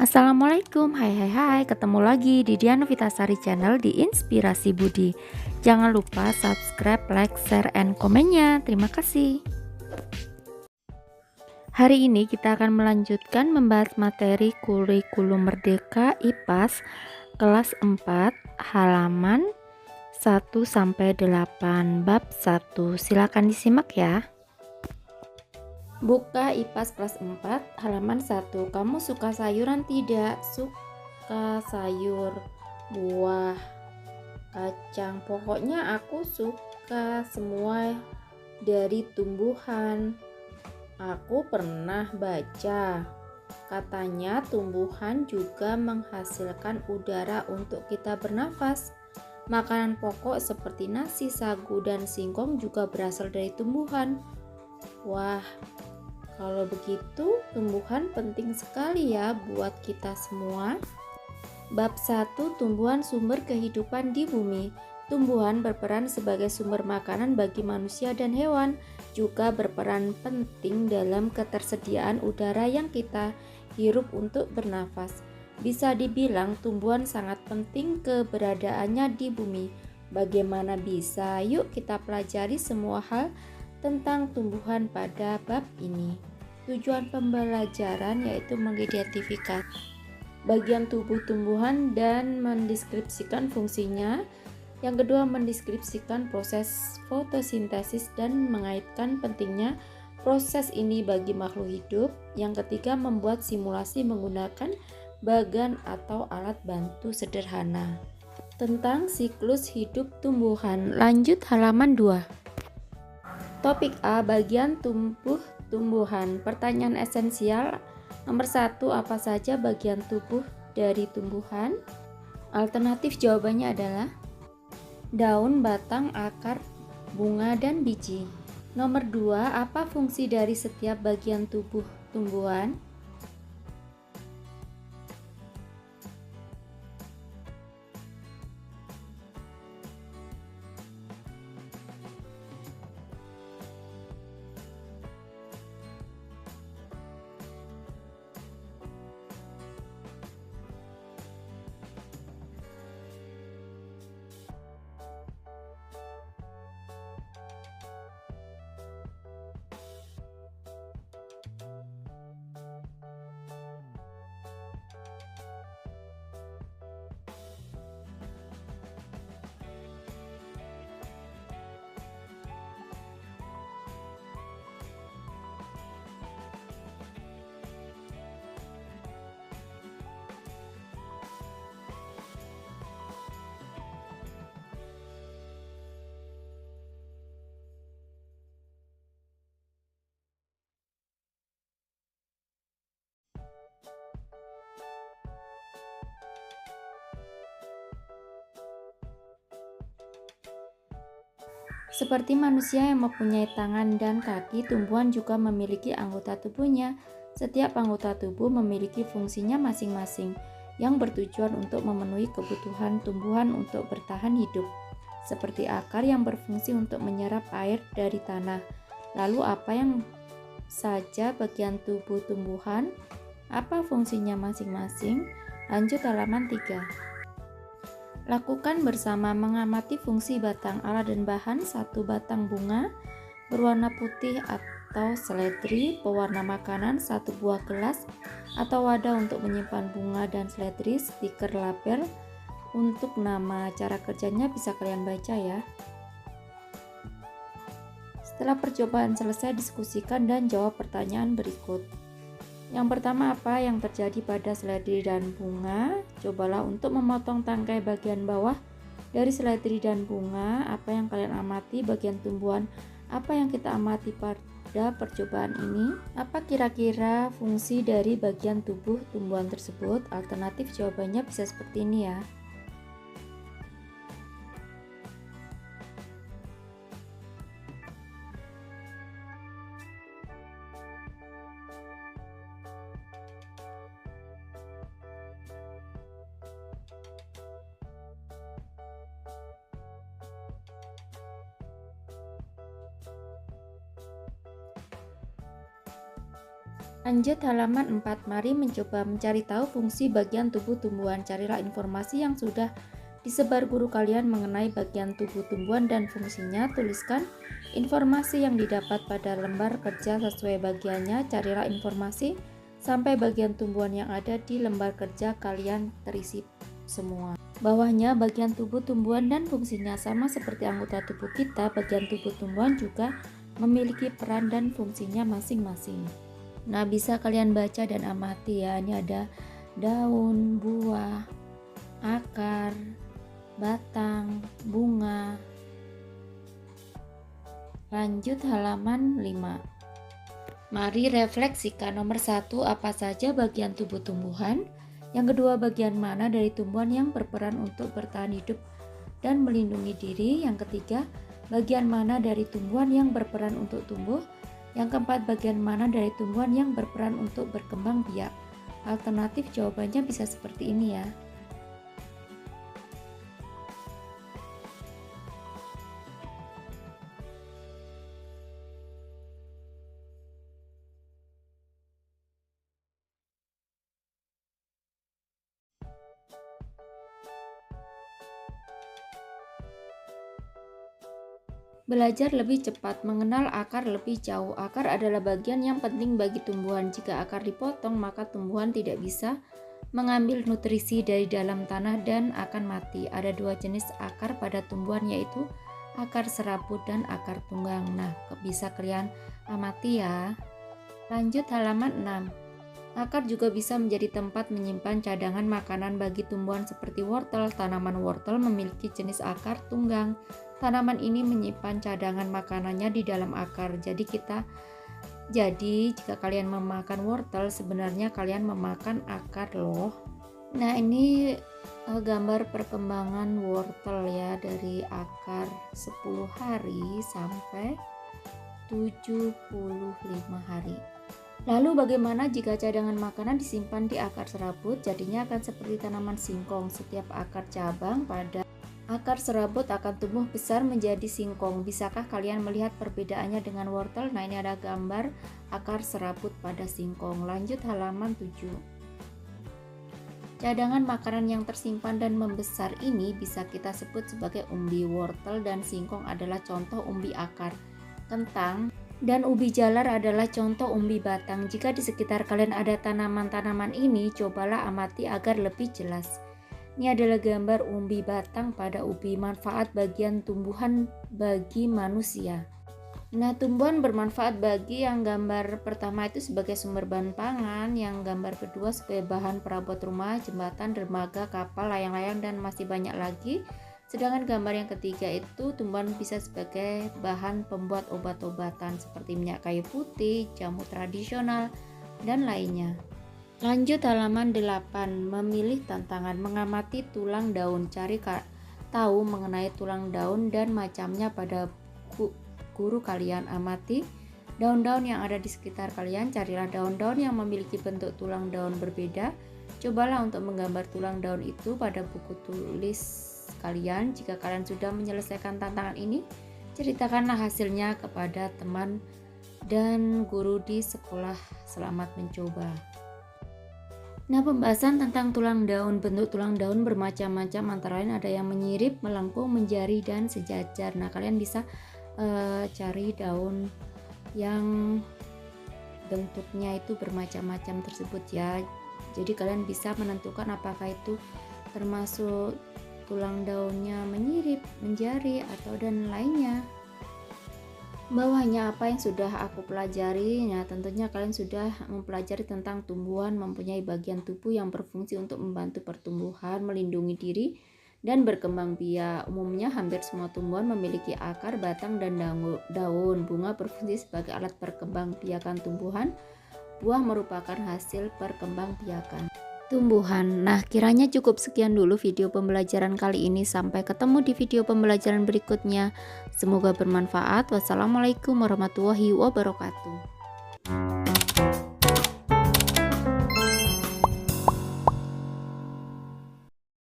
Assalamualaikum, hai, ketemu lagi di Diana Vitasari Channel di Inspirasi Budi. Jangan lupa subscribe, like, share, and komennya. Terima kasih. Hari ini kita akan melanjutkan membahas materi kurikulum Merdeka IPAS kelas 4 halaman 1-8 bab 1. Silakan disimak ya. Buka IPAS kelas 4 halaman 1. Kamu suka sayuran tidak? Suka sayur, buah, kacang. Pokoknya aku suka semua dari tumbuhan. Aku pernah baca, katanya tumbuhan juga menghasilkan udara untuk kita bernafas. Makanan pokok seperti nasi, sagu, dan singkong juga berasal dari tumbuhan. Wah, kalau begitu, tumbuhan penting sekali ya buat kita semua. Bab 1, tumbuhan sumber kehidupan di bumi. Tumbuhan berperan sebagai sumber makanan bagi manusia dan hewan, juga berperan penting dalam ketersediaan udara yang kita hirup untuk bernafas. Bisa dibilang tumbuhan sangat penting keberadaannya di bumi. Bagaimana bisa? Yuk kita pelajari semua hal tentang tumbuhan pada bab ini. Tujuan pembelajaran yaitu mengidentifikasi bagian tubuh tumbuhan dan mendeskripsikan fungsinya. Yang kedua, mendeskripsikan proses fotosintesis dan mengaitkan pentingnya proses ini bagi makhluk hidup. Yang ketiga, membuat simulasi menggunakan bagan atau alat bantu sederhana. Tentang siklus hidup tumbuhan, lanjut halaman 2. Topik A, bagian tubuh tumbuhan. Pertanyaan esensial nomor 1, apa saja bagian tubuh dari tumbuhan? Alternatif jawabannya adalah daun, batang, akar, bunga, dan biji. Nomor 2, apa fungsi dari setiap bagian tubuh tumbuhan? Seperti manusia yang mempunyai tangan dan kaki, tumbuhan juga memiliki anggota tubuhnya. Setiap anggota tubuh memiliki fungsinya masing-masing yang bertujuan untuk memenuhi kebutuhan tumbuhan untuk bertahan hidup. Seperti akar yang berfungsi untuk menyerap air dari tanah. Lalu apa yang saja bagian tubuh tumbuhan? Apa fungsinya masing-masing? Lanjut halaman 3. Lakukan bersama, mengamati fungsi batang, alat dan bahan. 1. Batang bunga berwarna putih atau seledri, pewarna makanan. 1 buah gelas atau wadah untuk menyimpan bunga dan seledri. Stiker label untuk nama. Cara kerjanya bisa kalian baca ya. Setelah percobaan selesai, diskusikan dan jawab pertanyaan berikut. Yang pertama, apa yang terjadi pada seledri dan bunga? Cobalah untuk memotong tangkai bagian bawah dari seledri dan bunga. Apa yang kalian amati? Bagian tumbuhan apa yang kita amati pada percobaan ini? Apa kira-kira fungsi dari bagian tubuh tumbuhan tersebut? Alternatif jawabannya bisa seperti ini ya. Lanjut halaman 4. Mari mencoba mencari tahu fungsi bagian tubuh tumbuhan. Carilah informasi yang sudah disebar guru kalian mengenai bagian tubuh tumbuhan dan fungsinya. Tuliskan informasi yang didapat pada lembar kerja sesuai bagiannya. Carilah informasi sampai bagian tumbuhan yang ada di lembar kerja kalian terisi semua. Bawahnya bagian tubuh tumbuhan dan fungsinya. Sama seperti anggota tubuh kita, bagian tubuh tumbuhan juga memiliki peran dan fungsinya masing-masing. Nah, bisa kalian baca dan amati ya. Ini ada daun, buah, akar, batang, bunga. Lanjut halaman 5. Mari refleksikan. Nomor 1, apa saja bagian tubuh tumbuhan? Yang kedua, bagian mana dari tumbuhan yang berperan untuk bertahan hidup dan melindungi diri? Yang ketiga, bagian mana dari tumbuhan yang berperan untuk tumbuh? Yang keempat, bagian mana dari tumbuhan yang berperan untuk berkembang biak? Alternatif jawabannya bisa seperti ini ya. Belajar lebih cepat, mengenal akar lebih jauh. Akar adalah bagian yang penting bagi tumbuhan. Jika akar dipotong, maka tumbuhan tidak bisa mengambil nutrisi dari dalam tanah dan akan mati. Ada dua jenis akar pada tumbuhan, yaitu akar serabut dan akar tunggang. Nah, bisa kalian amati ya. Lanjut halaman 6. Akar juga bisa menjadi tempat menyimpan cadangan makanan bagi tumbuhan seperti wortel. Tanaman wortel memiliki jenis akar tunggang. Tanaman ini menyimpan cadangan makanannya di dalam akar. Jadi jika kalian memakan wortel, sebenarnya kalian memakan akar loh. Nah, ini gambar perkembangan wortel ya, dari akar 10 hari sampai 75 hari. Lalu bagaimana jika cadangan makanan disimpan di akar serabut? Jadinya akan seperti tanaman singkong. Setiap akar cabang pada akar serabut akan tumbuh besar menjadi singkong. Bisakah kalian melihat perbedaannya dengan wortel? Nah, ini ada gambar akar serabut pada singkong. Lanjut halaman 7. Cadangan makanan yang tersimpan dan membesar ini bisa kita sebut sebagai umbi. Wortel dan singkong adalah contoh umbi akar. Kentang dan ubi jalar adalah contoh umbi batang. Jika di sekitar kalian ada tanaman-tanaman ini, cobalah amati agar lebih jelas. Ini adalah gambar umbi batang pada ubi. Manfaat bagian tumbuhan bagi manusia. Nah, tumbuhan bermanfaat bagi yang gambar pertama itu sebagai sumber bahan pangan, yang gambar kedua sebagai bahan perabot rumah, jembatan, dermaga, kapal, layang-layang, dan masih banyak lagi. Sedangkan gambar yang ketiga itu tumbuhan bisa sebagai bahan pembuat obat-obatan seperti minyak kayu putih, jamu tradisional, dan lainnya. Lanjut halaman 8. Memilih tantangan. Mengamati tulang daun. Cari tahu mengenai tulang daun dan macamnya pada guru kalian. Amati daun-daun yang ada di sekitar kalian. Carilah daun-daun yang memiliki bentuk tulang daun berbeda. Cobalah untuk menggambar tulang daun itu pada buku tulis kalian. Jika kalian sudah menyelesaikan tantangan ini, ceritakanlah hasilnya kepada teman dan guru di sekolah. Selamat mencoba. Nah, pembahasan tentang tulang daun. Bentuk tulang daun bermacam-macam, antara lain ada yang menyirip, melengkung, menjari, dan sejajar. Nah, kalian bisa cari daun yang bentuknya itu bermacam-macam tersebut ya. Jadi kalian bisa menentukan apakah itu termasuk tulang daunnya menyirip, menjari, atau dan lainnya. Bawahnya apa yang sudah aku pelajari? Nah, tentunya kalian sudah mempelajari tentang tumbuhan mempunyai bagian tubuh yang berfungsi untuk membantu pertumbuhan, melindungi diri, dan berkembang biak. Umumnya hampir semua tumbuhan memiliki akar, batang, dan daun. Bunga berfungsi sebagai alat perkembangbiakan tumbuhan. Buah merupakan hasil perkembangbiakan tumbuhan. Nah, kiranya cukup sekian dulu video pembelajaran kali ini. Sampai ketemu di video pembelajaran berikutnya. Semoga bermanfaat. Wassalamualaikum warahmatullahi wabarakatuh.